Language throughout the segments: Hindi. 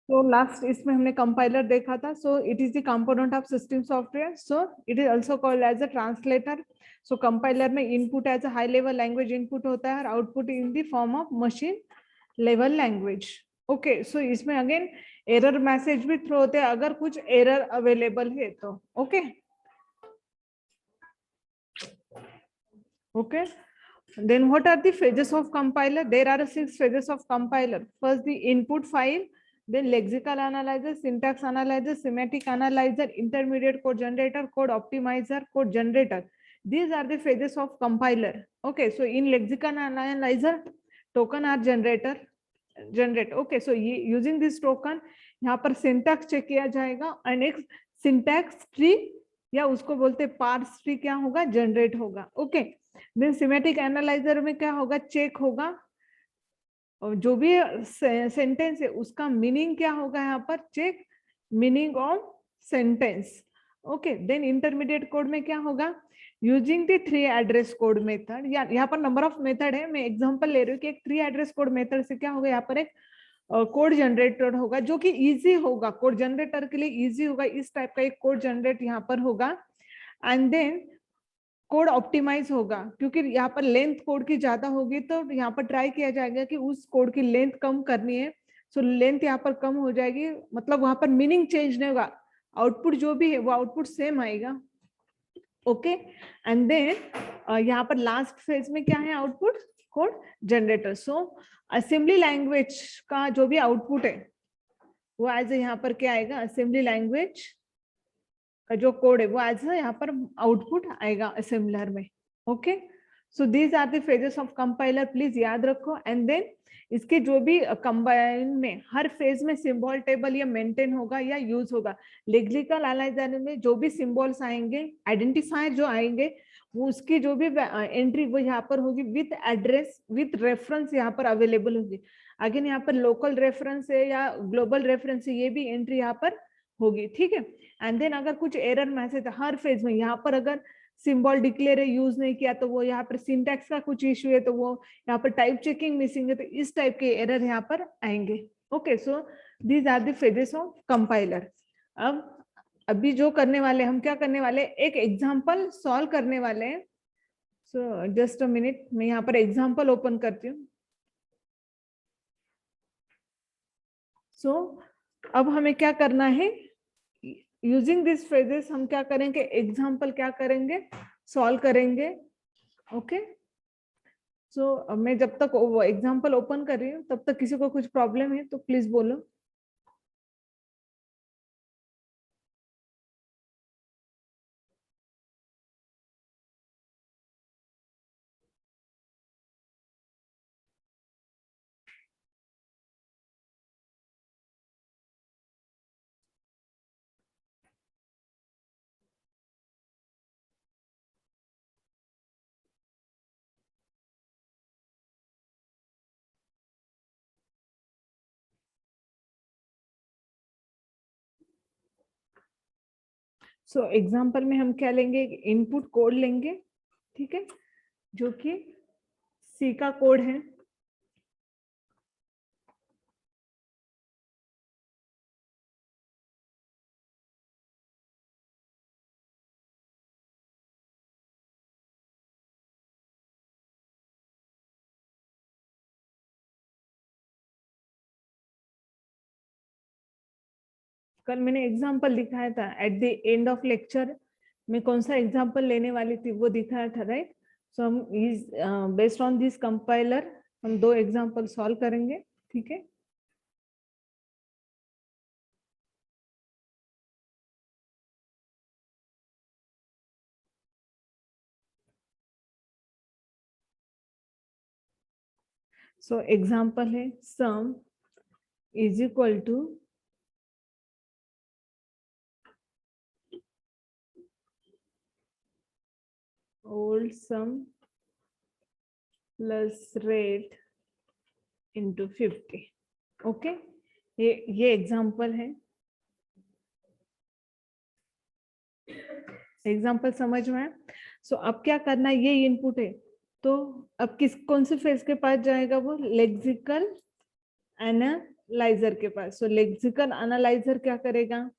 तो लास्ट इसमें हमने कंपाइलर देखा था. So it is the component of system software. So it is also called as a translator. So compiler में input as a high level language input होता है और output in the form of machine level language. Okay, so इसमें अगेन एरर मैसेज भी थ्रो होते हैं अगर कुछ एरर अवेलेबल है तो. Okay okay, then what are the phases of compiler? There are 6 phases of compiler. First the input file, then lexical analyzer, syntax analyzer, semantic analyzer, intermediate code generator, code optimizer, code generator. These are the phases of compiler. Okay, so in lexical analyzer token are generate. Okay, so using this token यहाँ पर syntax चेक किया जाएगा और next syntax tree या उसको बोलते parse tree क्या होगा, generate होगा. Okay, देन सिमेटिक एनालाइजर में क्या होगा, चेक होगा और जो भी सेंटेंस है उसका मीनिंग क्या होगा, यहाँ पर check meaning of sentence. Okay, then intermediate code में क्या होगा, using the 3 address code method. यहाँ पर नंबर ऑफ मेथड है, मैं एग्जांपल ले रही हूँ कि एक 3 एड्रेस कोड मेथड से क्या होगा, यहाँ पर एक कोड जनरेटर होगा जो कि इजी होगा, कोड जनरेटर के लिए इजी होगा, इस टाइप का एक कोड जनरेट यहाँ पर होगा. एंड देन कोड ऑप्टिमाइज होगा क्योंकि यहाँ पर लेंथ कोड की ज्यादा होगी तो यहाँ पर ट्राई किया जाएगा कि उस कोड की लेंथ कम करनी है. सो लेंथ यहाँ पर कम हो जाएगी, मतलब वहां पर मीनिंग चेंज नहीं होगा, आउटपुट जो भी है वो आउटपुट सेम आएगा. ओके, एंड देन यहाँ पर लास्ट फेज में क्या है, आउटपुट कोड जनरेटर. सो असेंबली लैंग्वेज का जो भी आउटपुट है वो एज यहाँ पर क्या आएगा, असेंबली लैंग्वेज का जो कोड है वो एज यहाँ पर आउटपुट आएगा असेंबलर में. Okay, so these are the phases of compiler, please याद रखो. एंड देन इसके जो भी कंबाइन में हर फेज में सिंबल टेबल या मेंटेन होगा या यूज होगा. लेक्सिकल एनालाइजर में जो भी सिंबल्स आएंगे, आइडेंटिफायर जो आएंगे, वो उसकी जो भी एंट्री वो यहाँ पर होगी विथ एड्रेस विथ रेफरेंस यहाँ पर अवेलेबल होगी. अगेन यहाँ पर लोकल रेफरेंस है या ग्लोबल रेफरेंस है, ये भी एंट्री यहाँ पर होगी. ठीक है, एंड देन अगर कुछ एरर मैसेज हर फेज में, यहाँ पर अगर सिंबल डिक्लेयर यूज नहीं किया तो वो यहाँ पर सिंटैक्स का कुछ इश्यू है तो वो यहाँ पर टाइप चेकिंग मिसिंग है तो इस टाइप के एरर यहाँ पर आएंगे. Okay, so these are the phases of compiler. अब अभी जो करने वाले हम क्या करने वाले, एक एग्जांपल सॉल्व करने वाले हैं. सो जस्ट अ मिनट, मैं यहाँ पर एग्जांपल ओपन करती हूँ. सो अब हमें क्या करना है, यूजिंग दिस फ्रेजेस हम क्या करेंगे, एग्जाम्पल क्या करेंगे, सॉल्व करेंगे. ओके, सो मैं जब तक वो एग्जाम्पल ओपन कर रही हूँ तब तक किसी को कुछ प्रॉब्लम है तो प्लीज बोलो. सो एग्जाम्पल में हम क्या लेंगे, इनपुट कोड लेंगे. ठीक है, जो कि सी का कोड है. कल मैंने एग्जाम्पल दिखाया था at the end of lecture, मैं कौन सा एग्जाम्पल लेने वाली थी वो दिखाया था, राइट. सो हम बेस्ड ऑन दिस कंपाइलर हम 2 एग्जाम्पल सॉल्व करेंगे. ठीक है, सो एग्जाम्पल है sum is equal to old sum plus rate into 50. Okay, ये एग्जाम्पल है. एग्जाम्पल समझ में. सो अब क्या करना है, ये इनपुट है तो अब कौन से फेज के पास जाएगा वो, लेक्सिकल एनालाइजर के पास। सो लेक्सिकल एनालाइजर क्या करेगा,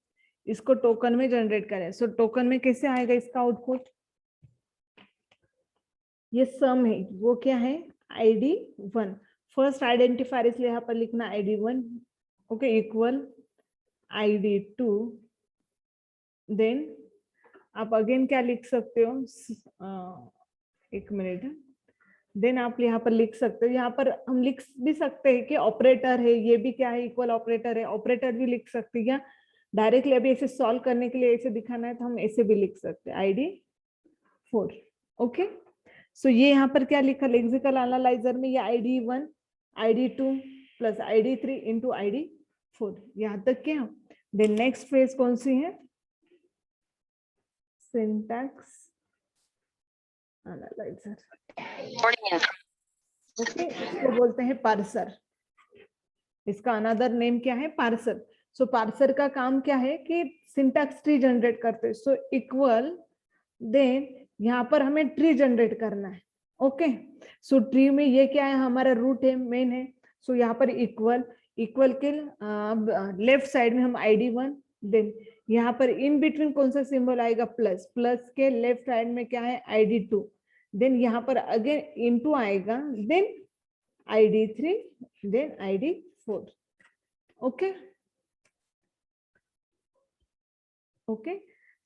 इसको टोकन में जनरेट करें। सो टोकन में कैसे आएगा इसका आउटपुट, ये सम है, वो क्या है, ID1। फर्स्ट आइडेंटिफायर इसलिए यहाँ पर लिखना ID1, okay, equal ID2। Then आप अगेन क्या लिख सकते हो, एक मिनट, देन आप यहाँ पर लिख सकते हो, यहाँ पर हम लिख भी सकते हैं कि ऑपरेटर है, ये भी क्या है, इक्वल ऑपरेटर है, ऑपरेटर भी लिख सकते हैं। डायरेक्टली अभी ऐसे सॉल्व करने के लिए ऐसे दिखाना है तो हम ऐसे भी लिख सकते हैं, ID4। ओके, सो ये यहाँ पर क्या लिखा, लेक्सिकल एनालाइजर में ये ID1 ID2 plus ID3 into ID4, यहाँ तक क्या। देन नेक्स्ट फेज कौन सी है, सिंटैक्स एनालाइजर, ओके, इसको बोलते हैं पार्सर। इसका अनदर नेम क्या है, पार्सर। सो पार्सर का काम क्या है कि सिंटैक्स ट्री जनरेट करते हैं। सो इक्वल, देन यहाँ पर हमें ट्री जनरेट करना है, ओके। सो ट्री में ये क्या है, हमारा रूट है, मेन है। सो यहाँ पर इक्वल, इक्वल के लेफ्ट साइड में हम ID1, देन यहाँ पर इन बिटवीन कौन सा सिंबल आएगा, प्लस, प्लस के लेफ्ट साइड में क्या है, ID2। देन यहाँ पर अगेन इनटू आएगा, then ID3, then ID4, okay okay.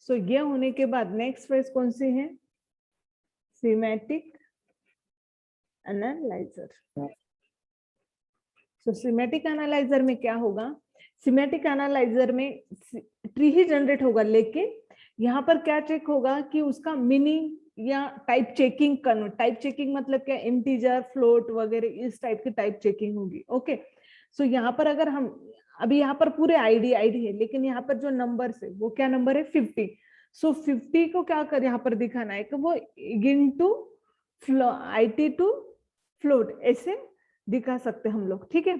So ये होने के बाद नेक्स्ट फेज कौन सी है, semantic analyser. So semantic analyser में क्या होगा, सिमेटिक एनालाइजर में ट्री ही जनरेट होगा, लेकिन यहाँ पर क्या चेक होगा कि उसका मीनिंग या टाइप चेकिंग करना। टाइप चेकिंग मतलब क्या, इंटीजर, फ्लोट वगैरह इस टाइप की टाइप चेकिंग होगी, ओके। सो यहाँ पर अगर हम अभी यहाँ पर पूरे आईडी है, लेकिन यहाँ पर जो नंबर है वो क्या नंबर है, 50। सो 50 को क्या कर यहाँ पर दिखाना है कि वो इनटू IT टू फ्लोट ऐसे दिखा सकते हम लोग, ठीक है।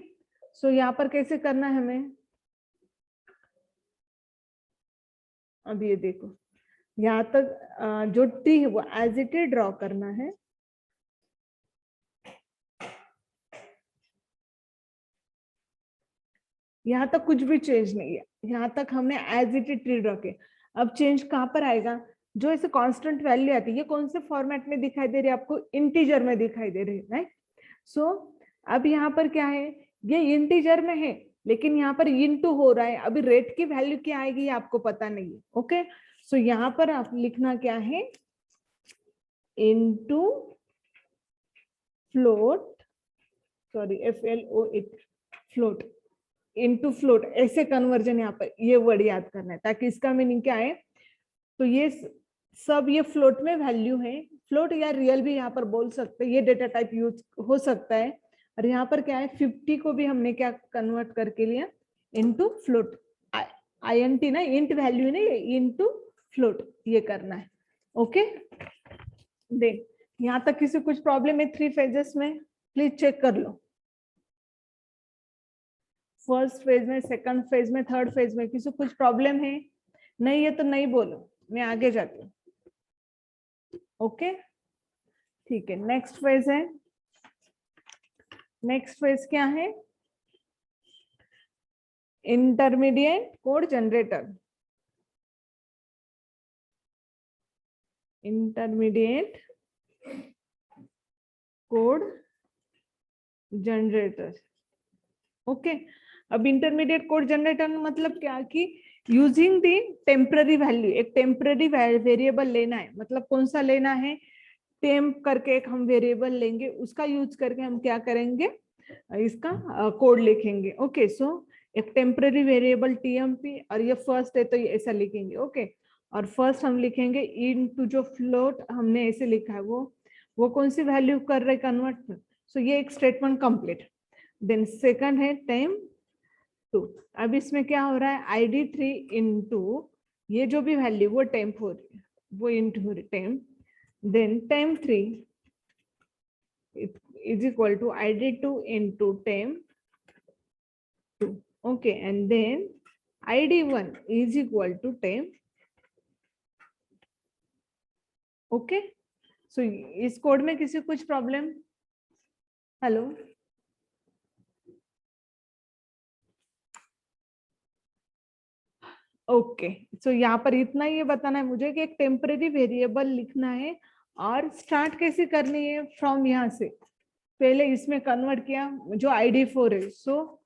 सो यहाँ पर कैसे करना है हमें, अब ये देखो, यहाँ तक जो टी है वो एज इट इज ड्रॉ करना है। यहाँ तक कुछ भी चेंज नहीं है, यहाँ तक हमने as it is tree draw किया। अब चेंज कहाँ पर आएगा, जो ऐसे कांस्टेंट वैल्यू आती है, ये कौन से फॉर्मेट में दिखाई दे रही है आपको, इंटीजर में दिखाई दे रही है, राइट। सो अब यहाँ पर क्या है, ये इंटीजर में है, लेकिन यहाँ पर इनटू हो रहा है। अभी रेट की वैल्यू क्या आएगी ये आपको पता नहीं है, ओके। सो यहाँ पर आप लिखना क्या है, into float, sorry FLOT, float, into float, ऐसे कन्वर्जन यहाँ पर ये वर्ड याद करना है, ताकि इसका मीनिंग क्या है। तो ये सब ये फ्लोट में वैल्यू है, फ्लोट या रियल भी यहाँ पर बोल सकते हैं, ये डेटा टाइप यूज हो सकता है। और यहाँ पर क्या है, 50 को भी हमने क्या कन्वर्ट करके लिया, इनटू फ्लोट, INT ना, इंट वैल्यू नहीं, इनटू फ्लोट, ये करना है, ओके। देख यहाँ तक किसी कुछ प्रॉब्लम है 3 फेजेस में, प्लीज चेक कर लो। फर्स्ट फेज में, सेकंड फेज में, थर्ड फेज में किसी कुछ प्रॉब्लम है, नहीं है तो नहीं बोलो, मैं आगे जाती हूँ, ओके ठीक है। नेक्स्ट फेज है, नेक्स्ट फेज क्या है, intermediate code generator. Intermediate code generator, okay. अब इंटरमीडिएट कोड जनरेटर मतलब क्या कि यूजिंग दी टेम्पररी वैल्यू, एक टेम्पररी वेरिएबल लेना है, मतलब कौन सा लेना है, टेम्प करके एक हम वेरिएबल लेंगे, उसका यूज करके हम क्या करेंगे, इसका कोड लिखेंगे, ओके। सो एक टेम्पररी वेरिएबल TMP, और ये फर्स्ट है तो ये ऐसा लिखेंगे, ओके। और फर्स्ट हम लिखेंगे इनटू जो फ्लोट हमने ऐसे लिखा है, वो कौन सी वैल्यू कर रहे कन्वर्ट। सो ये एक स्टेटमेंट कंप्लीट। देन सेकंड है temp2। अब इसमें क्या हो रहा है, ID3 इंटू ये जो भी वैल्यू वो टेम्प हो रही है, वो इंटू हो रही temp, then temp3 is equal to ID2 into temp2, okay, and then ID1 is equal to temp, okay. सो इस कोड में किसी कुछ प्रॉब्लम? Hello, okay. सो यहाँ पर इतना ये बताना है मुझे कि एक टेम्परेरी वेरिएबल लिखना है और स्टार्ट कैसे करनी है फ्रॉम यहाँ से। पहले इसमें कन्वर्ट किया जो ID4 है, सो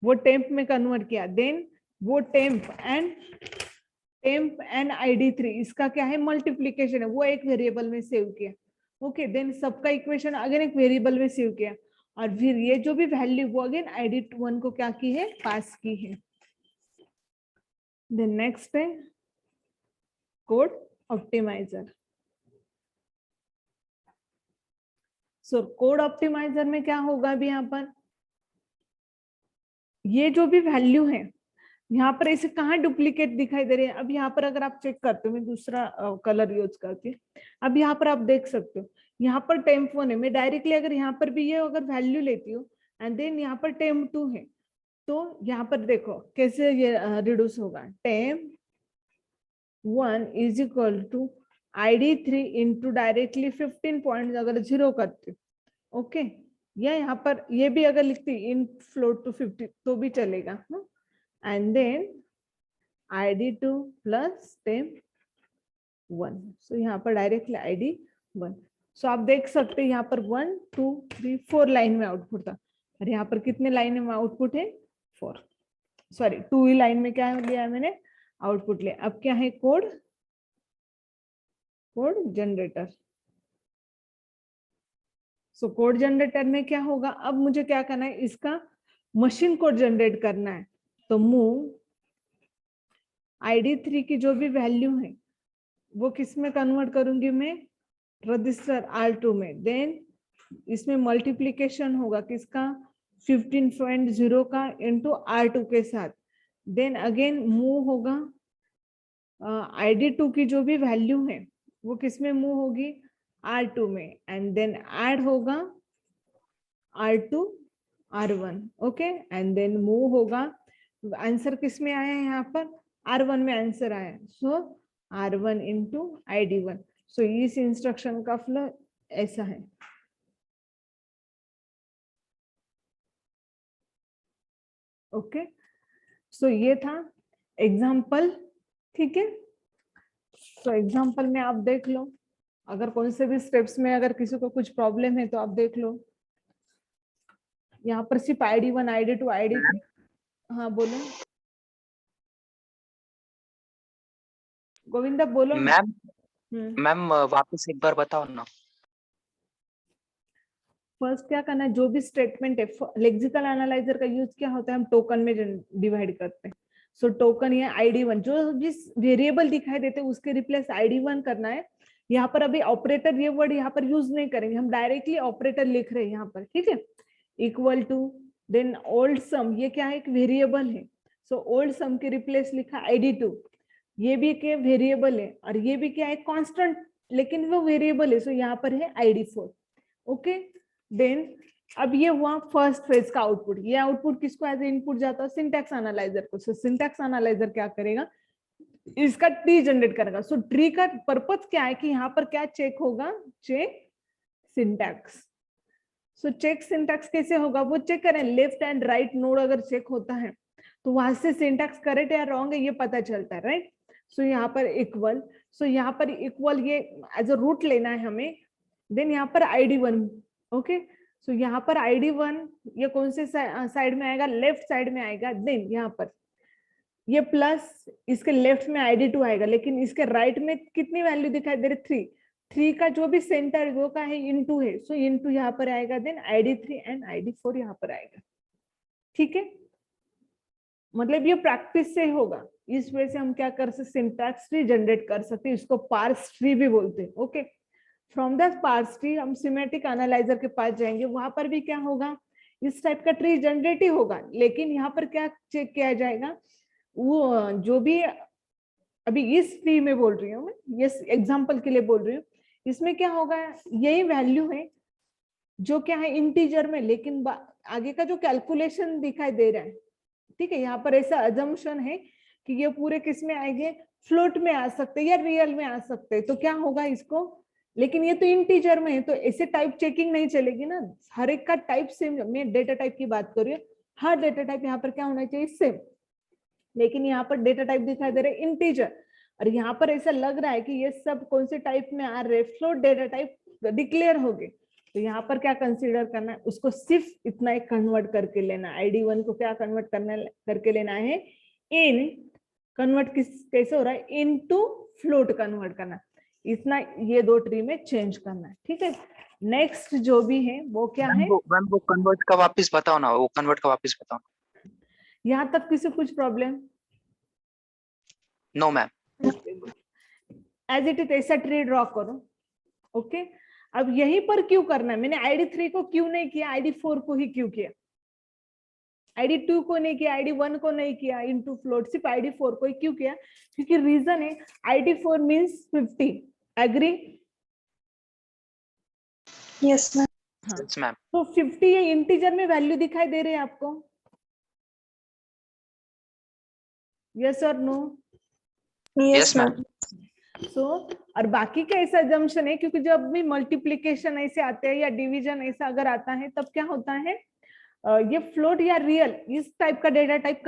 वो टेम्प में कन्वर्ट किया, देन वो टेम्प एंड ID3 इसका क्या है मल्टीप्लीकेशन है, वो एक वेरिएबल में सेव किया। ओके, देन सबका इक्वेशन अगेन एक वेरिएबल में सेव किया और फिर ये जो भी वैल्यू वो अगेन ID1 को क्या की है पास की है। देन नेक्स्ट है code optimiser. So code optimiser में क्या होगा अभी यहाँ पर ये जो भी वैल्यू है यहाँ पर ऐसे कहाँ डुप्लीकेट दिखाई दे रहे हैं। अब यहाँ पर अगर आप चेक करते हो, मैं दूसरा कलर यूज करती हूँ। अब यहाँ पर आप देख सकते हो यहाँ पर टेम्प1 है, मैं डायरेक्टली अगर यहाँ पर भी ये अगर वैल्यू लेती हूँ एंड देन यहाँ पर टेम्प2 है, तो यहाँ पर देखो कैसे ये रिड्यूस होगा। Temp one is equal to ID3 into directly 15 point अगर 0 करती हूँ, ओके, या यहाँ पर ये भी अगर लिखती इन फ्लोट टू 50 तो भी चलेगा। एंड देन ID2 प्लस टेम्प1, सो यहाँ पर डायरेक्टली ID1। सो आप देख सकते हैं यहाँ पर 1 2 3 4 लाइन में आउटपुट था और यहाँ पर कितने लाइन में आउटपुट है 4, सॉरी 2 ही लाइन में क्या लिया है मैंने आउटपुट लिया। अब क्या है code generator. So code generator में क्या होगा, अब मुझे क्या करना है इसका मशीन कोड जनरेट करना है। तो मूव ID3 की जो भी वैल्यू है वो किस में कन्वर्ट करूंगी मैं रजिस्टर R2 में। देन इसमें मल्टीप्लीकेशन होगा किसका 15.0 का इनटू R2 के साथ। देन अगेन मूव होगा ID2 की जो भी वैल्यू है वो किस में मूव होगी R2 में एंड देन ऐड होगा R2 R1, okay, and then move होगा। आंसर किस में आया है यहाँ पर R1 में आंसर आया, सो R1 इंटू ID1। सो इस इंस्ट्रक्शन का फ्लो ऐसा है। ओके, सो ये था एग्जाम्पल, ठीक है। सो एग्जाम्पल में आप देख लो, अगर कौन से भी स्टेप्स में अगर किसी को कुछ प्रॉब्लम है तो आप देख लो। यहाँ पर सिर्फ ID1 ID2 ID3। हाँ बोलो गोविंदा, बोलो ना। मैम वापस एक बार बताओ ना। फर्स्ट क्या करना है, जो भी स्टेटमेंट है लेक्सिकल एनालाइजर का यूज क्या होता है हम टोकन में डिवाइड करते हैं। सो टोकन या ID1 जो जिस वेरिएबल दिखाई देते हैं उसके रिप्लेस ID1 करना है। यहाँ पर अभी ऑपरेटर ये वर्ड यहाँ पर यूज नहीं करेंगे, हम डायरेक्टली ऑपरेटर लिख रहे हैं यहाँ पर, ठीक है। इक्वल टू देन ओल्ड सम, ये क्या है एक वेरिएबल है, सो ओल्ड सम के रिप्लेस लिखा ID2, ये भी क्या वेरिएबल है और ये भी क्या है कांस्टेंट लेकिन वो वेरिएबल है, सो यहाँ पर है ID4, ओके। देन अब ये हुआ फर्स्ट फेज का आउटपुट, ये आउटपुट किसको एज इनपुट जाता है सिंटैक्स एनालाइजर को। सो सिंटैक्स एनालाइजर क्या करेगा इसका ट्री जनरेट करेगा। सो ट्री का पर्पस क्या है कि यहाँ पर क्या चेक होगा, check syntax. So check syntax कैसे होगा वो चेक करें, लेफ्ट एंड राइट नोड अगर चेक होता है तो वहां से सिंटैक्स करेक्ट या रॉन्ग है ये पता चलता है, राइट। सो यहाँ पर इक्वल, सो यहाँ पर इक्वल ये एज अ रूट लेना है हमें। देन यहाँ पर ID1, ओके, सो यहाँ पर ID1 ये कौन से साइड में आएगा लेफ्ट साइड में आएगा। देन यहाँ पर ये प्लस इसके लेफ्ट में ID2 आएगा, लेकिन इसके राइट में कितनी वैल्यू दिखाई दे रही 3 का जो भी सेंटर वो का है इनटू है, सो इनटू यहाँ पर आएगा। देन ID3 एंड ID4 यहाँ पर आएगा, ठीक है। मतलब ये प्रैक्टिस से होगा, इस वजह से हम क्या कर सकते सिंटैक्स ट्री जनरेट कर सकते हैं, इसको पार्स ट्री भी बोलते हैं, okay. From the parse tree हम सिमेटिक एनालाइजर के पास जाएंगे, वहां पर भी क्या होगा इस टाइप का ट्री जनरेट ही होगा, लेकिन यहाँ पर क्या चेक किया जाएगा वो जो भी अभी इस ट्री में बोल रही हूँ मैं, ये एग्जांपल के लिए बोल रही हूँ, इसमें क्या होगा यही वैल्यू है जो क्या है इंटीजर में, लेकिन आगे का जो कैलकुलेशन दिखाई दे रहा है, ठीक है। यहाँ पर ऐसा अजम्पशन है कि ये पूरे किस में आएंगे फ्लोट में आ सकते हैं या रियल में आ सकते हैं, तो क्या होगा इसको लेकिन ये तो इंटीजर में है, तो ऐसे टाइप चेकिंग नहीं चलेगी ना, हर एक का टाइप सेम। मैं डेटा टाइप की बात कर रही हूँ, हर डेटा टाइप यहाँ पर क्या होना चाहिए, सेम। लेकिन यहाँ पर डेटा टाइप दिखाई दे रहा है इंटीजर, और यहाँ पर ऐसा लग रहा है कि ये सब कौन से टाइप में आ रहे, फ्लोट डेटा टाइप डिक्लेयर हो गए। तो यहाँ पर क्या कंसीडर करना है, उसको सिर्फ इतना एक कन्वर्ट करके लेना, ID1 को क्या कन्वर्ट करना करके लेना है, इन कन्वर्ट कैसे हो रहा है, इनटू फ्लोट कन्वर्ट करना, इतना ये दो ट्री में चेंज करना है। ठीक है, नेक्स्ट जो भी है वो क्या है, मैम वो कन्वर्ट का वापस बताओ ना, वो कन्वर्ट का वापस बताओ। यहाँ तक किसी कुछ problem? No ma'am. As it is ऐसा ट्री ड्रॉ करो। ओके, अब यहीं पर क्यों करना है, मैंने ID3 को क्यों नहीं किया, ID4 को ही क्यों किया, ID2 को नहीं किया, ID1 को नहीं किया इनटू फ्लोट, सिर्फ ID4 को ही क्यों किया, क्योंकि रीजन है ID4 means 50। Agree? Yes ma'am. हाँ, यस मैम। तो 50 ये इंटीजर में वैल्यू दिखाई दे रहे हैं आपको, यस और नो? Yes ma'am. सो और बाकी का ऐसा जम्पशन है, क्योंकि जब भी मल्टीप्लीकेशन ऐसे आते हैं या डिवीजन ऐसा अगर आता है, तब क्या होता है, ये फ्लोट या रियल इस टाइप का डेटा टाइप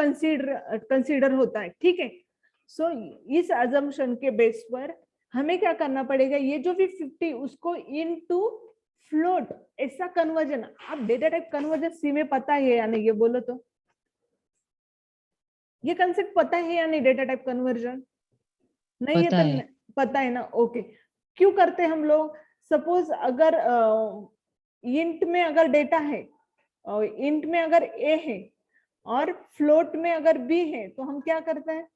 कंसीडर होता है। ठीक है, सो इस अजम्पशन के बेस पर हमें क्या करना पड़ेगा, ये जो भी 50 उसको इनटू फ्लोट ऐसा कन्वर्जन, आप डेटा टाइप कन्वर्जन सी में पता है या नहीं, ये बोलो तो, ये कंसेप्ट पता है या नहीं, डेटा टाइप कन्वर्जन नहीं है तो पता है ना। ओके, क्यों करते हैं हम लोग, सपोज अगर इंट में अगर डेटा है, इंट में अगर ए है और फ्लोट में अगर बी है, तो हम क्या करते हैं,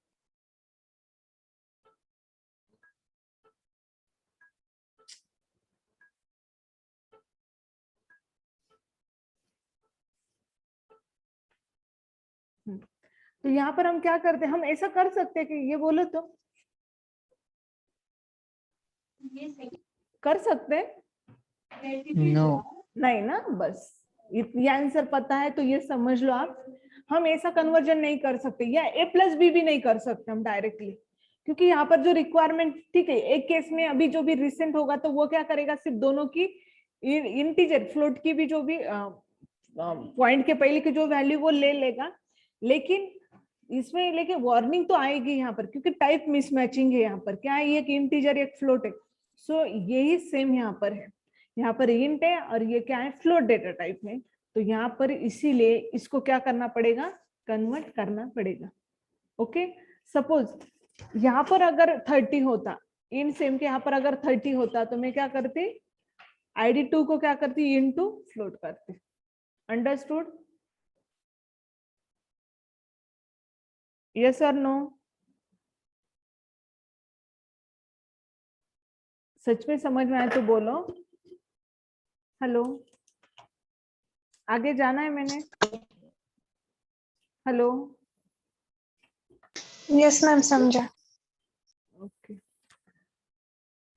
तो यहाँ पर हम क्या करते हैं, हम ऐसा कर सकते हैं कि ये बोलो तो कर सकते हैं, नो नहीं ना, बस ये आंसर पता है तो ये समझ लो आप, हम ऐसा कन्वर्जन नहीं कर सकते, या A+B भी नहीं कर सकते हम डायरेक्टली, क्योंकि यहाँ पर जो रिक्वायरमेंट, ठीक है, एक केस में अभी जो भी रिसेंट होगा तो वो क्या करेगा, सिर्फ दोनों की इंटीजर फ्लोट की भी जो भी पॉइंट के पहले की जो वैल्यू वो ले लेगा, लेकिन इसमें लेकिन वार्निंग तो आएगी यहाँ पर, क्योंकि टाइप मिसमैचिंग है यहाँ पर, क्या है, एक इंटीजर एक फ्लोट है। सो यही सेम यहाँ पर है, यहाँ पर इंट है और ये क्या है, फ्लोट डेटा टाइप है, तो यहाँ पर इसीलिए इसको क्या करना पड़ेगा, कन्वर्ट करना पड़ेगा। ओके, सपोज यहाँ पर अगर 30 होता, इन सेम के यहाँ पर अगर 30 होता, तो मैं क्या करती, ID2 को क्या करती, इनटू फ्लोट करती। अंडरस्टूड? यस और नो? सच में समझ में आए तो बोलो हेलो, आगे जाना है मैंने, हेलो? यस मैम, समझा। ओके,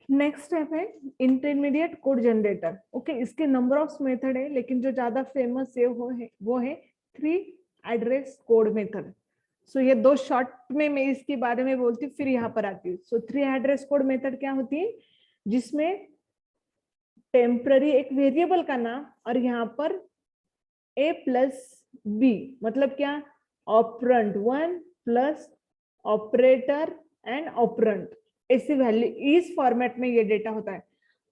नेक्स्ट स्टेप है इंटरमीडिएट कोड जनरेटर। ओके, इसके नंबर ऑफ मेथड है, लेकिन जो ज्यादा फेमस है वो है 3 एड्रेस कोड मेथड। सो ये दो शॉर्ट में मैं इसके बारे में बोलती हूँ, फिर यहाँ पर आती हूँ। सो 3 एड्रेस कोड मेथड क्या होती है, जिसमें टेम्पररी एक वेरिएबल का नाम और यहाँ पर A+B, मतलब क्या, operand 1 plus operator and operand, ऐसी वैल्यू, इस फॉर्मेट में ये डेटा होता है।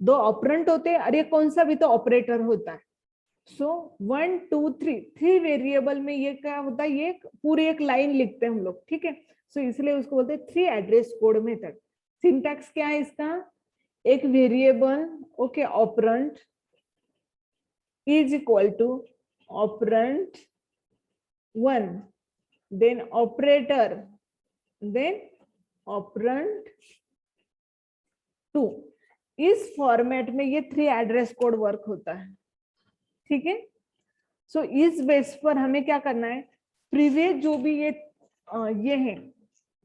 2 ऑपरेंट होते हैं और ये कौन सा भी तो ऑपरेटर होता है। सो 1 2 3 वेरिएबल में ये क्या होता है, ये पूरी एक लाइन लिखते हैं हम लोग। ठीक है, सो इसलिए उसको बोलते हैं 3 एड्रेस कोड मेथड। सिंटैक्स क्या है इसका, एक variable, okay, operand is equal to operand 1, then operator, then operand 2। इस फॉर्मेट में ये 3 एड्रेस कोड वर्क होता है। ठीक है, सो इस बेस पर हमें क्या करना है, प्रीवियस जो भी ये है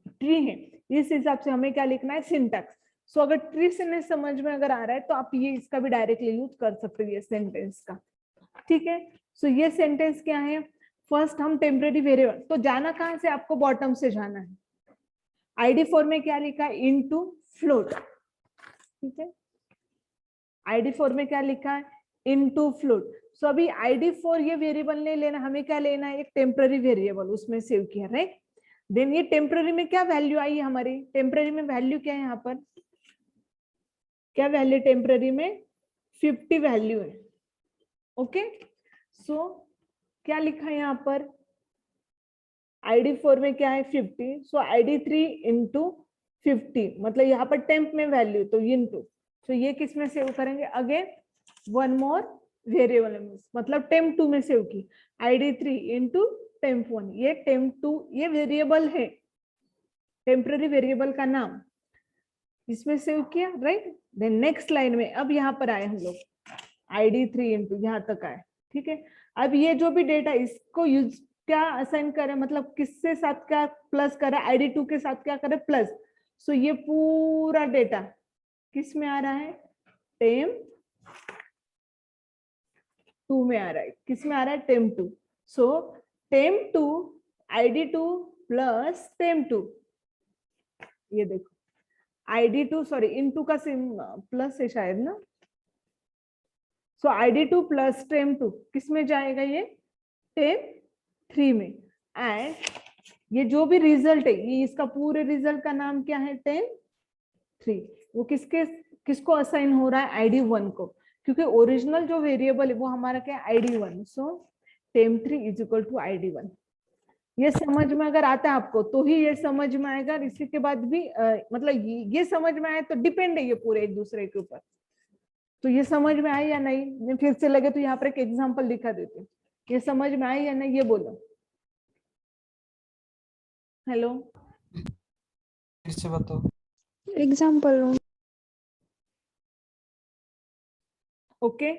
ट्री है, इस हिसाब से हमें क्या लिखना है, सिंटैक्स। सो अगर ट्री से नहीं समझ में अगर आ रहा है तो आप ये इसका भी डायरेक्टली यूज कर सकते हो, ये सेंटेंस का। ठीक है, सो ये सेंटेंस क्या है, फर्स्ट हम टेम्परेरी वेरिएबल, तो जाना कहां से, आपको बॉटम से जाना है। ID4 में क्या लिखा है, इनटू फ्लोट। ठीक है, ID4 में क्या लिखा है, इनटू फ्लोट। सो अभी ID4 ये वेरिएबल नहीं लेना, हमें क्या लेना है, एक टेम्पररी वेरिएबल उसमें सेव किया, राइट। देन ये टेम्पररी में क्या वैल्यू आई हमारी, टेम्पररी में वैल्यू क्या है यहाँ पर, क्या वैल्यू टेम्पररी में 50 वैल्यू है। ओके सो क्या लिखा है यहाँ पर, ID4 में क्या है 50, सो ID3 इंटू 50, मतलब यहाँ पर टेम्प में वैल्यू तो इनटू, तो ये किस में सेव करेंगे, अगेन वन मोर वेरिएबल, मतलब टेम्प 2 में सेव की, ID3 इंटू टेम्प 1, ये टेम्प 2 ये वेरिएबल है, टेम्पररी वेरिएबल का नाम, इसमें सेव किया, राइट। देन नेक्स्ट लाइन में अब यहाँ पर आए हम लोग, ID3 इंटू यहाँ तक आए, ठीक है। अब ये जो भी डेटा इसको यूज क्या असाइन करें, मतलब किसके साथ क्या प्लस करें, ID2 के साथ क्या करें प्लस, सो ये पूरा डेटा किस में आ रहा है, टेम्प 2 में आ रहा है, किस में आ रहा है, टेम्प 2। सो टेम्प 2 ID2 प्लस टेम्प 2, ये देखो ID2 सॉरी इनटू का सिम प्लस है शायद ना, सो ID2 प्लस टेम्प 2 किस में जाएगा, ये टेम्प 3 में। एंड ये जो भी रिजल्ट है, ये इसका पूरे रिजल्ट का नाम क्या है, टेम्प 3, वो किसको असाइन हो रहा है, ID1 को, क्योंकि ओरिजिनल जो वेरिएबल है वो हमारा क्या है, ID1, so temp 3 is equal to ID1। ये समझ में अगर आता है आपको तो ही ये समझ में आएगा, इसी के बाद भी मतलब ये समझ में आए तो डिपेंड है ये पूरे एक दूसरे के ऊपर, तो ये समझ में आए या नहीं, मैं फिर से लगे तो यहाँ पर एक एग्जांपल दिखा देती हूँ, ये समझ में आए या नहीं ये बोलो, हेलो फिर से बताओ। एग्जाम्पल ओके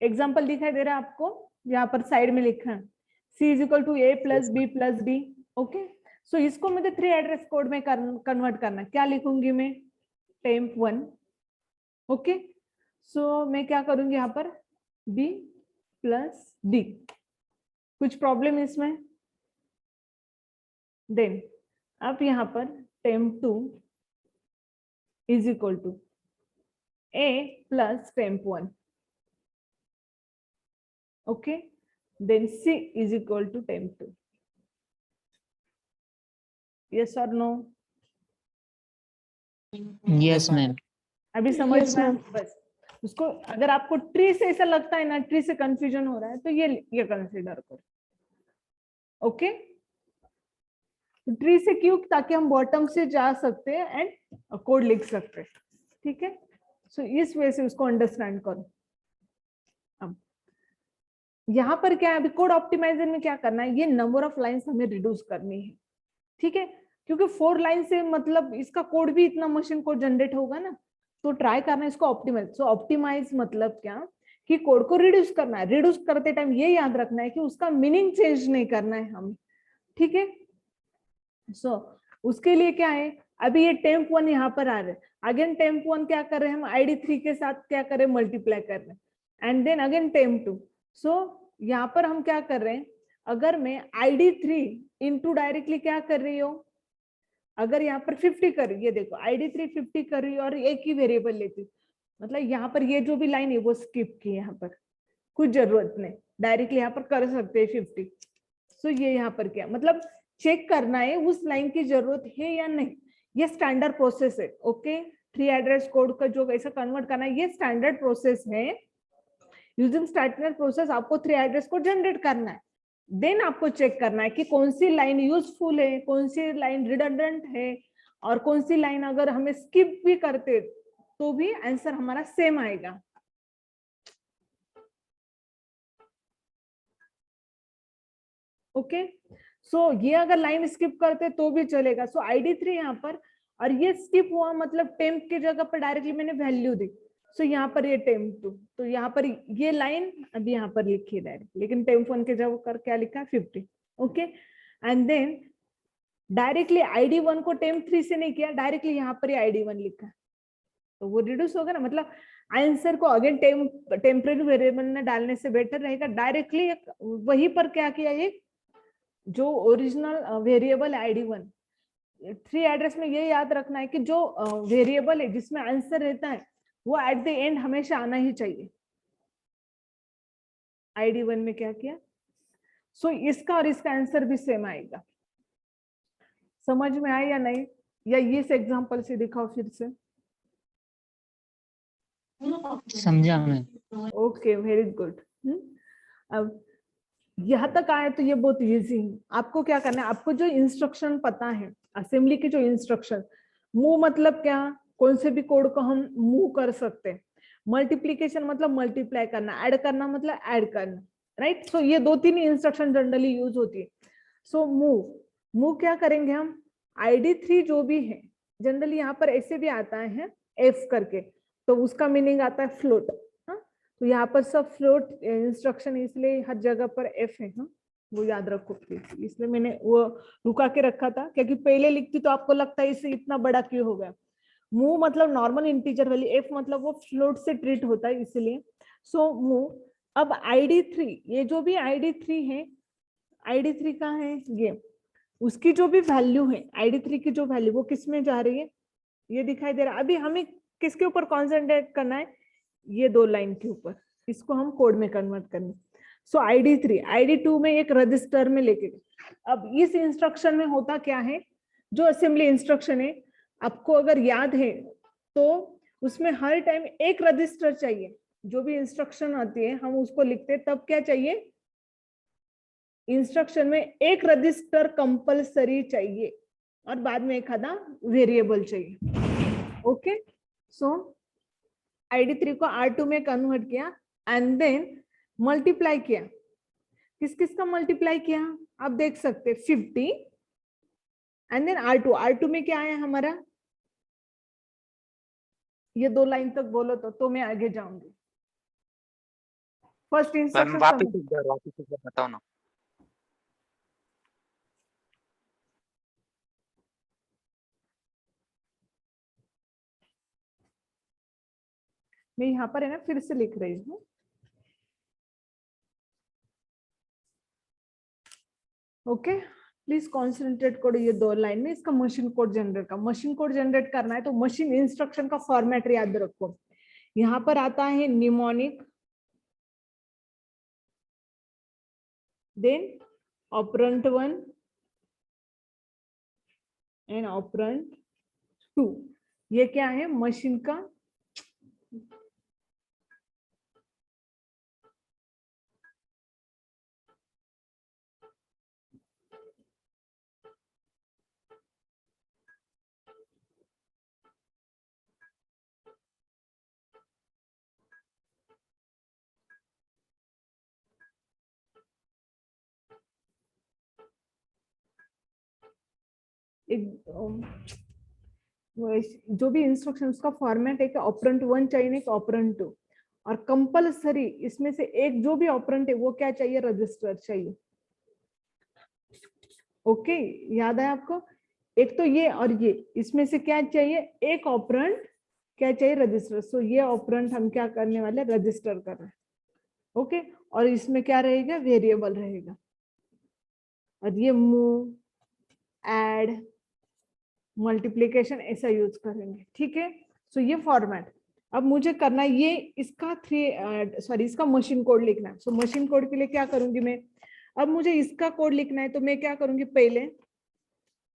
एग्जाम्पल दिखाई दे रहा है आपको, यहाँ पर साइड में लिखा है C is equal to A plus B plus D। Okay so इसको मुझे 3 एड्रेस कोड में कन्वर्ट करना, क्या लिखूंगी मैं, टेम्प 1। ओके सो मैं क्या करूंगी यहाँ पर B प्लस D, कुछ प्रॉब्लम इसमें। देन अब यहाँ पर temp 2 is equal to A plus temp 1। Okay then C is equal to temp 2, yes or no, yes ma'am. अभी समझ Yes, में ma'am. बस उसको, अगर आपको ट्री से ऐसा लगता है ना, ट्री से कंफ्यूजन हो रहा है तो ये कंसीडर करो। ओके ट्री से क्यों, ताकि हम बॉटम से जा सकते हैं एंड कोड लिख सकते हैं, ठीक है। सो इस वजह से उसको अंडरस्टैंड करो। अब यहाँ पर क्या है, अभी कोड ऑप्टिमाइजर में क्या करना है, ये नंबर ऑफ लाइंस हमें रिड्यूस करनी है, ठीक है, क्योंकि 4 लाइन से मतलब इसका कोड भी इतना मशीन कोड जनरेट होगा ना, तो ट्राई करना है इसको ऑप्टिमाइज। सो ऑप्टिमाइज मतलब क्या, कि कोड को रिड्यूस करना है, रिड्यूस करते टाइम ये याद रखना है कि उसका मीनिंग चेंज नहीं करना है हमें, ठीक है। सो उसके लिए क्या है, अभी ये टेम्प 1 यहाँ पर आ रहे हैं, अगेन टेम्प 1 क्या कर रहे हैं हम, ID3 के साथ क्या कर रहे हैं, मल्टीप्लाई कर रहे हैं, एंड देन अगेन टेम्प 2। सो यहाँ पर हम क्या कर रहे हैं, अगर मैं ID3 इंटू डायरेक्टली क्या कर रही हूँ, अगर यहाँ पर 50 कर रही है, देखो ID3 50 कर रही है और एक ही वेरिएबल लेती हूँ, मतलब यहाँ पर ये जो भी लाइन है वो स्किप की, यहाँ पर कुछ जरूरत नहीं, डायरेक्टली यहाँ पर कर सकते हैं 50। सो ये यहाँ पर क्या मतलब चेक करना है उस लाइन की जरूरत है या नहीं, ये स्टैंडर्ड प्रोसेस है। ओके 3 एड्रेस कोड का जो ऐसा कन्वर्ट करना है, ये स्टैंडर्ड प्रोसेस है। यूजिंग स्टैंडर्ड प्रोसेस आपको 3 एड्रेस कोड जनरेट करना है, देन आपको चेक करना है कि कौन सी लाइन यूजफुल है, कौन सी लाइन रिडंडेंट है, और कौन सी लाइन अगर हमें स्किप भी करते तो भी आंसर हमारा सेम आएगा। ओके सो ये अगर लाइन स्किप करते तो भी चलेगा। सो ID3 यहाँ पर, और ये स्किप हुआ मतलब टेम्प की जगह पर डायरेक्टली मैंने वैल्यू दी, सो यहाँ पर ये टेम्प 2, तो यहाँ पर ये लाइन अभी यहाँ पर लिखी है डायरेक्ट, लेकिन टेम्प 1 के जगह कर क्या लिखा है 50। Okay and then directly ID1 को टेम्प 3 से नहीं किया, डायरेक्टली यहाँ पर ID1 लिखा, तो वो रिड्यूस होगा ना, मतलब आंसर को अगेन टेम्परेरी वेरिएबल में डालने से बेटर रहेगा डायरेक्टली वहीं पर क्या किया, ये जो ओरिजिनल वेरिएबल ID1, 3 एड्रेस में ये याद रखना है कि जो वेरिएबल है जिसमें आंसर रहता है वो एट द एंड हमेशा आना ही चाहिए। ID1 में क्या किया, सो इसका और इसका आंसर भी सेम आएगा। समझ में आया या नहीं, या इस एग्जांपल से दिखाओ फिर से। समझा मैं। Okay, very good. अब यहाँ तक आए तो ये बहुत इजी है। आपको क्या करना है, आपको जो इंस्ट्रक्शन पता है असेंबली की, जो इंस्ट्रक्शन, मूव मतलब क्या, कौन से भी कोड को हम मूव कर सकते हैं। मल्टीप्लीकेशन मतलब मल्टीप्लाई करना, ऐड करना मतलब ऐड करना, राइट। सो ये 2-3 इंस्ट्रक्शन जनरली यूज होती है। सो मूव क्या करेंगे हम, ID3 जो भी है, जनरली यहाँ पर ऐसे भी आता है F करके, तो उसका मीनिंग आता है फ्लोट। तो यहाँ पर सब फ्लोट इंस्ट्रक्शन, इसलिए हर जगह पर F है। वो याद रखो प्लीज, इसलिए मैंने वो रुका के रखा था, क्योंकि पहले लिखती तो आपको लगता है इसे इतना बड़ा क्यों हो गया। मूव मतलब नॉर्मल इंटीजर वैल्यू, F मतलब वो फ्लोट से ट्रीट होता है, इसलिए सो मूव। अब ID3, ये जो भी ID3 है, ID3 कहाँ है, ये उसकी जो भी वैल्यू है, ID3 की जो वैल्यू, वो किस में जा रही है, ये दिखाई दे रहा है। अभी हमें किसके ऊपर कॉन्सेंट्रेट करना है, ये 2 लाइन के ऊपर, इसको हम कोड में कन्वर्ट करना। सो ID3 ID2 में एक रजिस्टर में लेके गए। अब इस इंस्ट्रक्शन में होता क्या है, जो असेंबली इंस्ट्रक्शन है, आपको अगर याद है तो उसमें हर टाइम एक रजिस्टर चाहिए। जो भी इंस्ट्रक्शन आती है हम उसको लिखते हैं, तब क्या चाहिए, इंस्ट्रक्शन में एक रजिस्टर कंपलसरी चाहिए और बाद में एक आधा वेरिएबल चाहिए। ओके, सो ID3 को R2 में कन्वर्ट किया एंड देन मल्टीप्लाई किया। किस किस का मल्टीप्लाई किया, आप देख सकते 50 एंड देन R2 में क्या आया हमारा, ये 2 लाइन तक बोलो तो मैं आगे जाऊंगी। फर्स्ट मैम इंस्ट्रक्शन वापस एक बार बताओ ना। मैं यहाँ पर है ना फिर से लिख रही हूँ। ओके, प्लीज कॉन्सेंट्रेट करो ये 2 लाइन में। इसका मशीन कोड जनरेट करना है, तो मशीन इंस्ट्रक्शन का फॉर्मेट याद रखो। यहाँ पर आता है mnemonic, then operand 1 and operand 2। ये क्या है, मशीन का एक जो भी इंस्ट्रक्शन उसका फॉर्मेट है कि ऑपरेंट 1 चाहिए, नहीं ऑपरेंट 2, और कंपलसरी इसमें से एक जो भी ऑपरेंट है वो क्या चाहिए, रजिस्टर चाहिए। ओके, याद है आपको, एक तो ये और ये, इसमें से क्या चाहिए, एक ऑपरेंट क्या चाहिए, रजिस्टर। सो ये ऑपरेंट हम क्या करने वाले, रजिस्टर कर रहे हैं। ओके, और इसमें क्या रहेगा, वेरिएबल रहेगा। और ये मूव, ऐड, मल्टीप्लिकेशन ऐसा यूज करेंगे, ठीक है। सो ये फॉर्मेट अब मुझे करना है, ये इसका इसका मशीन कोड लिखना है। सो मशीन कोड के लिए क्या करूंगी मैं, अब मुझे इसका कोड लिखना है, तो मैं क्या करूंगी, पहले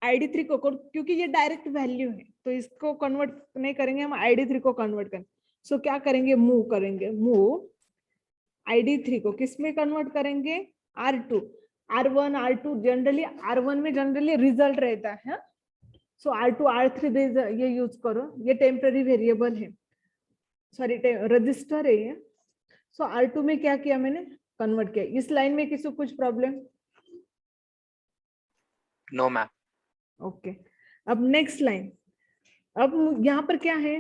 ID3 को, क्योंकि ये डायरेक्ट वैल्यू है तो इसको कन्वर्ट नहीं करेंगे हम, ID3 को कन्वर्ट करेंगे। सो क्या करेंगे, मूव करेंगे, मूव ID3 को किस में कन्वर्ट करेंगे, R2, R1 R2, generally R1 में जनरली रिजल्ट रहता है। सो R2 R3 ये यूज करो, ये टेम्पररी वेरिएबल है, सॉरी रजिस्टर है ये। सो R2 में क्या किया मैंने, कन्वर्ट किया। इस लाइन में किसी को कुछ प्रॉब्लम, नो मैम। ओके। अब नेक्स्ट लाइन, अब यहाँ पर क्या है,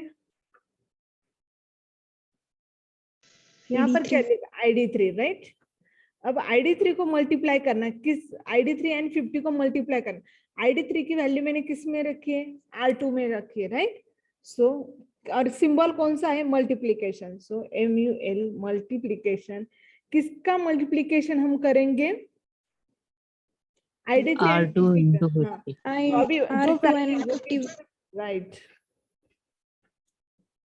यहाँ पर क्या लिखा, ID3, राइट। अब ID3 को मल्टीप्लाई करना है, किस ID3 एंड 50 को मल्टीप्लाई करना। ID3 की वैल्यू मैंने किस में रखी है, R2 में रखी है, राइट। सो और सिंबल कौन सा है, मल्टीप्लीकेशन। सो MUL मल्टीप्लीकेशन, किसका मल्टीप्लीकेशन हम करेंगे, ID3 एंड R2 into 50 का। हाँ,50. तो अभी जो R2 and 50. राइट,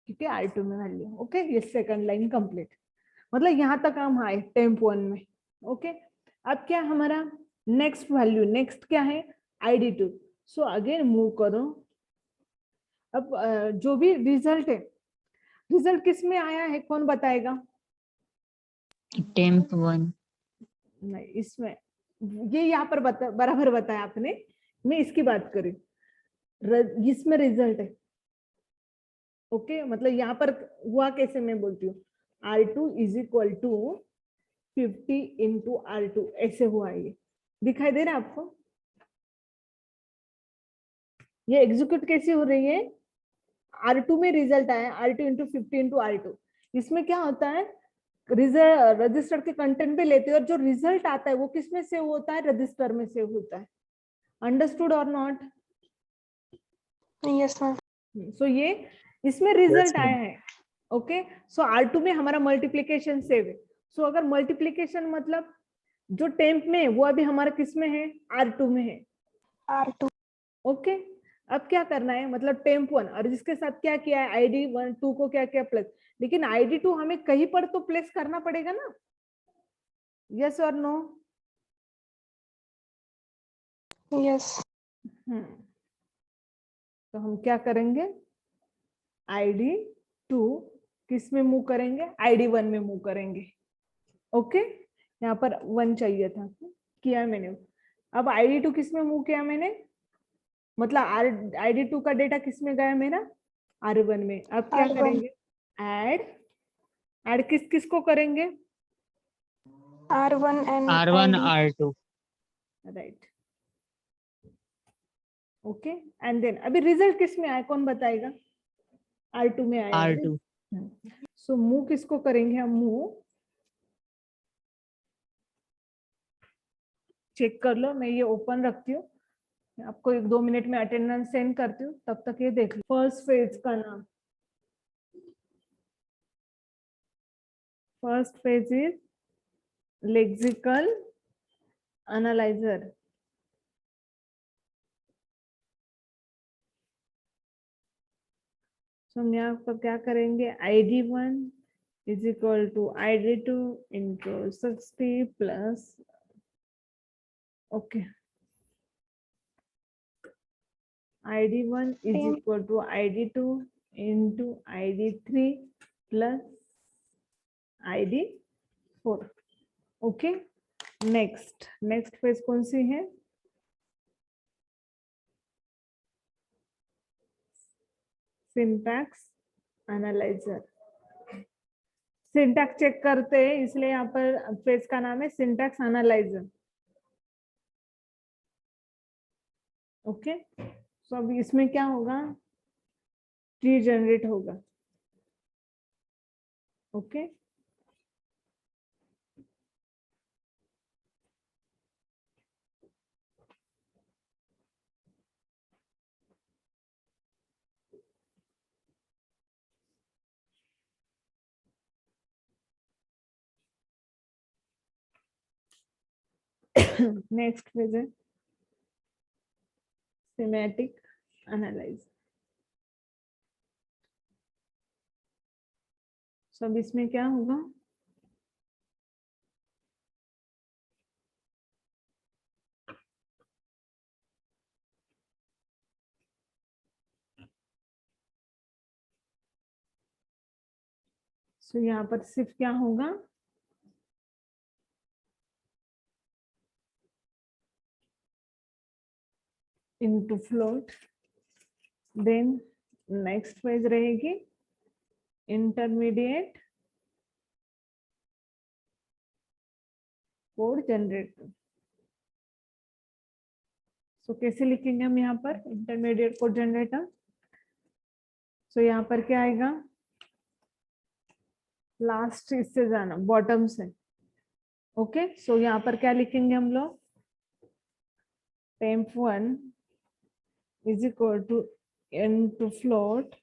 क्योंकि R2 में वैल्यू। ओके, ये सेकंड लाइन कंप्लीट, मतलब यहाँ तक हम आए टेम्प 1 में। ओके, अब क्या हमारा नेक्स्ट वैल्यू, नेक्स्ट क्या है ID2। सो अगेन मूव करो। अब जो भी रिजल्ट है, रिजल्ट किस में आया है कौन बताएगा? टेम्प 1 नहीं, इसमें ये यहाँ पर बराबर बताया आपने, मैं इसकी बात करी, इसमें रिजल्ट है। ओके, मतलब यहाँ पर हुआ कैसे, मैं बोलती हूँ R2 is equal to 50 into R2, ऐसे हुआ। ये दिखाई दे रहा है आपको? ये एग्जीक्यूट कैसे हो रही है? R2 में रिजल्ट आया, R2 इंटू 50 इंटू R2। इसमें क्या होता है, रजिस्टर के कंटेंट पे लेते हैं और जो रिजल्ट आता है वो किस में सेव होता है? रजिस्टर में सेव होता है। अंडरस्टूड और नॉट? Yes, ma'am. सो ये इसमें रिजल्ट आया है। ओके, सो R2 में हमारा मल्टीप्लीकेशन सेव है। सो अगर मल्टीप्लीकेशन मतलब जो टेम्प में है वो अभी हमारा किस में है? R2 में है। R2. ओके, अब क्या करना है, मतलब टेम्प 1 और जिसके साथ क्या किया है ID1 2 को क्या किया प्लस, लेकिन ID2 हमें कहीं पर तो प्लेस करना पड़ेगा ना? यस और नो? Yes. तो हम क्या करेंगे, ID2 किस में मूव करेंगे? ID1 में मूव करेंगे। ओके, यहाँ पर 1 चाहिए था, किया मैंने। अब ID2 किस में मूव किया मैंने, मतलब ID2 का डेटा किस में गया मेरा? R1 में। अब क्या R1. करेंगे, ऐड किस किस को करेंगे? R1 and R1 ID. R2 right. Okay, and then अभी रिजल्ट किस में आया कौन बताएगा? R2 में आया है। R2 सो मूव किसको करेंगे हम? मूव चेक कर लो, मैं ये ओपन रखती हूँ, आपको 1-2 मिनट में अटेंडेंस सेंड करती हूँ, तब तक ये देख लो। फर्स्ट फेज का नाम, first phase is lexical analyser. तो हम यहाँ पर क्या करेंगे, ID1 is equal to ID2 into 60 plus, okay, ID1 is equal to ID2 into ID3 plus ID4। Okay, next phase कौन सी है? Syntax analyser. सिंटैक्स चेक करते हैं, इसलिए यहाँ पर फेज का नाम है सिंटैक्स एनालाइजर। ओके, सो अब इसमें क्या होगा, ट्री जनरेट होगा। ओके, नेक्स्ट फेज है सिमेटिक एनालाइजर। सो अब इसमें क्या होगा, सो यहाँ पर सिर्फ क्या होगा, into float. Then next phase रहेगी इंटरमीडिएट कोड जनरेटर। सो कैसे लिखेंगे हम यहाँ पर इंटरमीडिएट कोड जनरेटर? सो यहाँ पर क्या आएगा, लास्ट इससे जाना बॉटम से। ओके, सो यहाँ पर क्या लिखेंगे हम लोग, temp1 is equal to into float,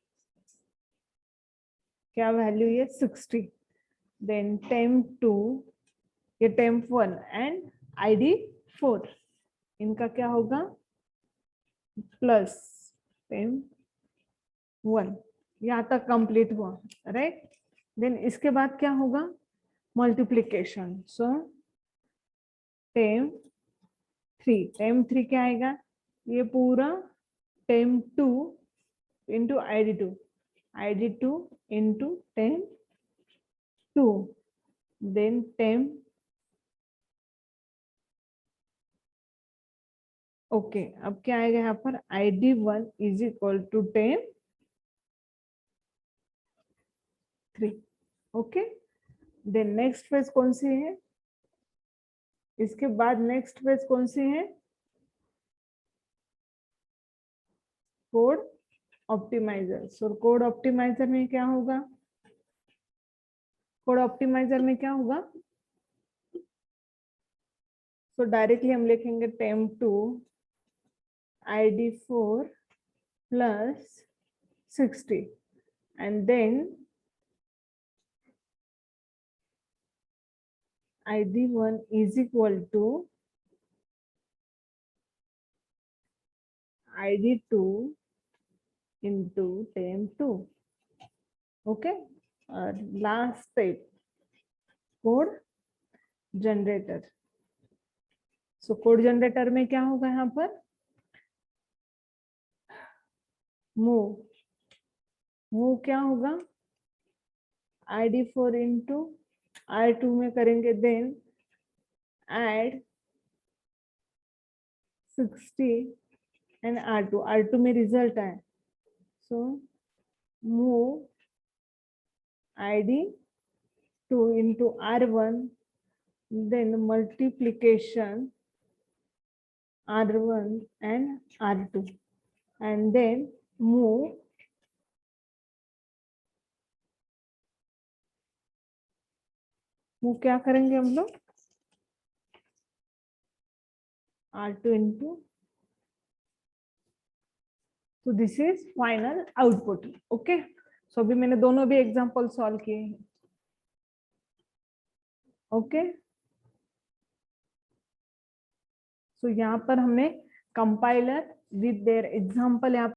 क्या वैल्यू है 60। देन temp2, ये temp1 एंड ID4, इनका क्या होगा प्लस temp1। यहाँ तक कंप्लीट हुआ, राइट। देन इसके बाद क्या होगा, मल्टीप्लीकेशन। सो टेम 3 क्या आएगा, ये पूरा temp 2 into ID2 into temp 2, then temp, okay. अब क्या आएगा यहाँ पर, ID1 is equal to temp 3, okay. Then next phase कौन सी है, इसके बाद नेक्स्ट फेज कौन सी है, code optimiser. So code optimiser में क्या होगा, कोड ऑप्टिमाइजर में क्या होगा, सो डायरेक्टली हम लिखेंगे temp 2 ID4 plus 60 and then ID1 is equal to ID2 into temp 2, okay. और last step code generator. So code generator में क्या होगा, यहाँ पर मूव क्या होगा, ID4 इंटू R2 में करेंगे, देन ऐड 60 एंड R2 में रिजल्ट आए। So move ID2 into R1, then multiplication R1 and R2 and then move क्या करेंगे हम लोग, R2 इंटू, तो this is final output, okay. So अभी मैंने दोनों भी एग्जांपल सॉल्व किए हैं, ओके। सो यहाँ पर हमने कंपाइलर विद देयर एग्जांपल यहाँ